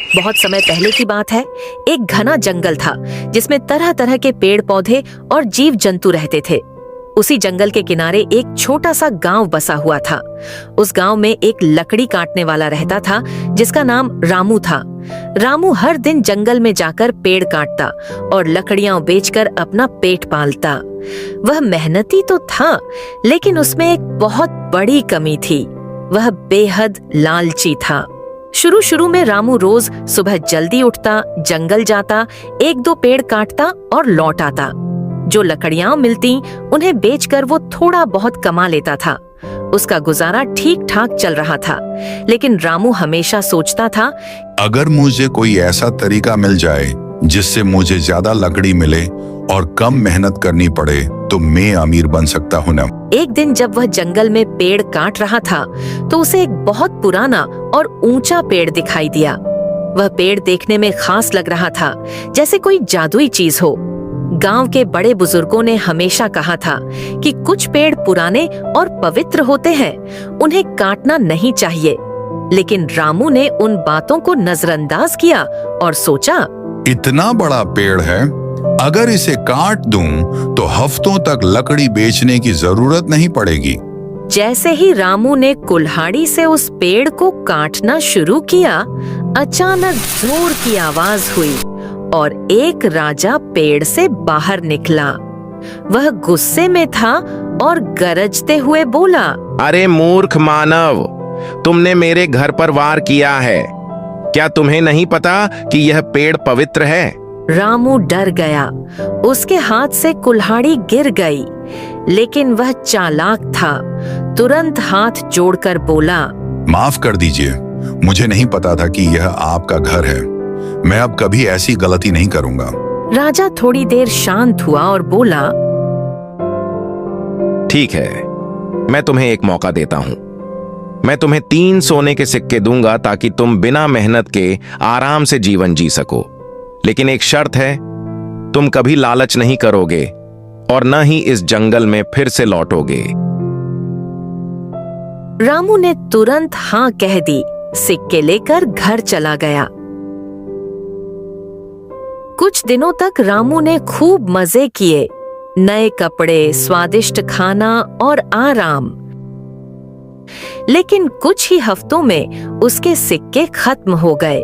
बहुत समय पहले की बात है। एक घना जंगल था जिसमें तरह तरह के पेड़ पौधे और जीव जंतु रहते थे। उसी जंगल के किनारे एक छोटा सा गांव बसा हुआ था। उस गांव में एक लकड़ी काटने वाला रहता था जिसका नाम रामू था। रामू हर दिन जंगल में जाकर पेड़ काटता और लकड़ियां बेचकर अपना पेट पालता। वह मेहनती तो था, लेकिन उसमें एक बहुत बड़ी कमी थी। वह बेहद लालची था। शुरू शुरू में रामू रोज सुबह जल्दी उठता, जंगल जाता, एक दो पेड़ काटता और लौट आता। जो लकड़ियां मिलती उन्हें बेचकर वो थोड़ा बहुत कमा लेता था। उसका गुजारा ठीक ठाक चल रहा था, लेकिन रामू हमेशा सोचता था, अगर मुझे कोई ऐसा तरीका मिल जाए जिससे मुझे ज्यादा लकड़ी मिले और कम मेहनत करनी पड़े तो मैं अमीर बन सकता हूँ ना। एक दिन जब वह जंगल में पेड़ काट रहा था तो उसे एक बहुत पुराना और ऊंचा पेड़ दिखाई दिया। वह पेड़ देखने में खास लग रहा था, जैसे कोई जादुई चीज हो। गांव के बड़े बुजुर्गों ने हमेशा कहा था कि कुछ पेड़ पुराने और पवित्र होते हैं, उन्हें काटना नहीं चाहिए। लेकिन रामू ने उन बातों को नजरअंदाज किया और सोचा, इतना बड़ा पेड़ है, अगर इसे काट दूं तो हफ्तों तक लकड़ी बेचने की जरूरत नहीं पड़ेगी। जैसे ही रामू ने कुल्हाड़ी से उस पेड़ को काटना शुरू किया, अचानक जोर की आवाज हुई और एक राजा पेड़ से बाहर निकला। वह गुस्से में था और गरजते हुए बोला, अरे मूर्ख मानव, तुमने मेरे घर पर वार किया है। क्या तुम्हें नहीं पता कि यह पेड़ पवित्र है? रामू डर गया। उसके हाथ से कुल्हाड़ी गिर गई, लेकिन वह चालाक था। तुरंत हाथ जोड़कर बोला, माफ कर दीजिए, मुझे नहीं पता था कि यह आपका घर है। मैं अब कभी ऐसी गलती नहीं करूंगा। राजा थोड़ी देर शांत हुआ और बोला, ठीक है, मैं तुम्हें एक मौका देता हूं। मैं तुम्हें 3 सोने के सिक्के दूंगा ताकि तुम बिना मेहनत के आराम से जीवन जी सको। लेकिन एक शर्त है, तुम कभी लालच नहीं करोगे और न ही इस जंगल में फिर से लौटोगे। रामू ने तुरंत हाँ कह दी। सिक्के लेकर घर चला गया। कुछ दिनों तक रामू ने खूब मजे किए, नए कपड़े, स्वादिष्ट खाना और आराम। लेकिन कुछ ही हफ्तों में उसके सिक्के खत्म हो गए।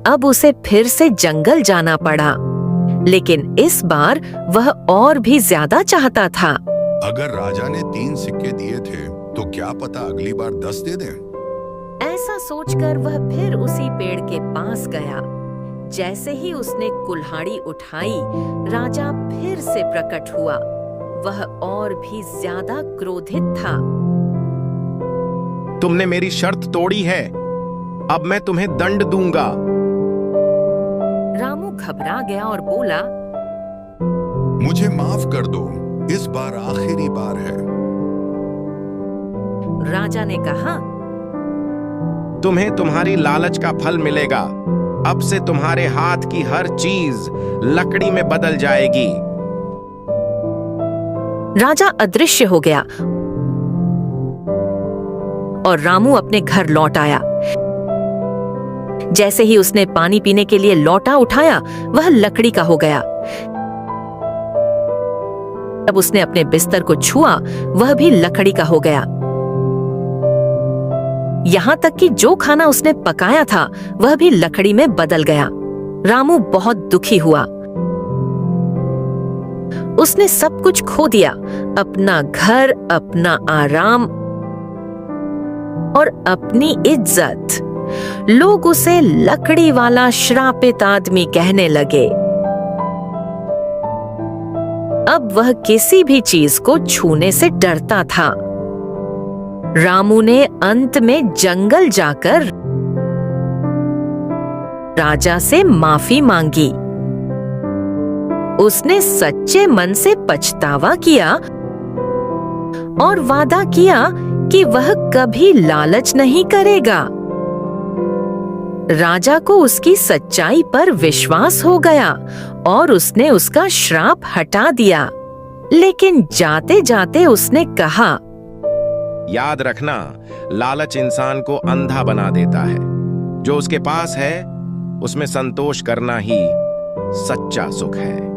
अब उसे फिर से जंगल जाना पड़ा, लेकिन इस बार वह और भी ज्यादा चाहता था। अगर राजा ने 3 सिक्के दिए थे तो क्या पता अगली बार 10 दे दे। ऐसा सोचकर वह फिर उसी पेड़ के पास गया। जैसे ही उसने कुल्हाड़ी उठाई, राजा फिर से प्रकट हुआ। वह और भी ज्यादा क्रोधित था। तुमने मेरी शर्त तोड़ी है, अब मैं तुम्हें दंड दूंगा। रामू घबरा गया और बोला, मुझे माफ कर दो, इस बार आखिरी बार है। राजा ने कहा, तुम्हें तुम्हारी लालच का फल मिलेगा। अब से तुम्हारे हाथ की हर चीज लकड़ी में बदल जाएगी। राजा अदृश्य हो गया और रामू अपने घर लौट आया। जैसे ही उसने पानी पीने के लिए लौटा उठाया, वह लकड़ी का हो गया। जब उसने अपने बिस्तर को छुआ, वह भी लकड़ी का हो गया। यहां तक कि जो खाना उसने पकाया था वह भी लकड़ी में बदल गया। रामू बहुत दुखी हुआ। उसने सब कुछ खो दिया, अपना घर, अपना आराम और अपनी इज्जत। लोग उसे लकड़ी वाला श्रापित आदमी कहने लगे। अब वह किसी भी चीज को छूने से डरता था। रामू ने अंत में जंगल जाकर राजा से माफी मांगी। उसने सच्चे मन से पछतावा किया और वादा किया कि वह कभी लालच नहीं करेगा। राजा को उसकी सच्चाई पर विश्वास हो गया और उसने उसका श्राप हटा दिया। लेकिन जाते जाते उसने कहा, याद रखना, लालच इंसान को अंधा बना देता है। जो उसके पास है उसमें संतोष करना ही सच्चा सुख है।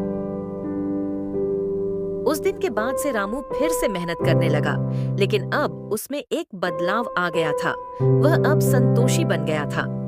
उस दिन के बाद से रामू फिर से मेहनत करने लगा, लेकिन अब उसमें एक बदलाव आ गया था। वह अब संतोषी बन गया था।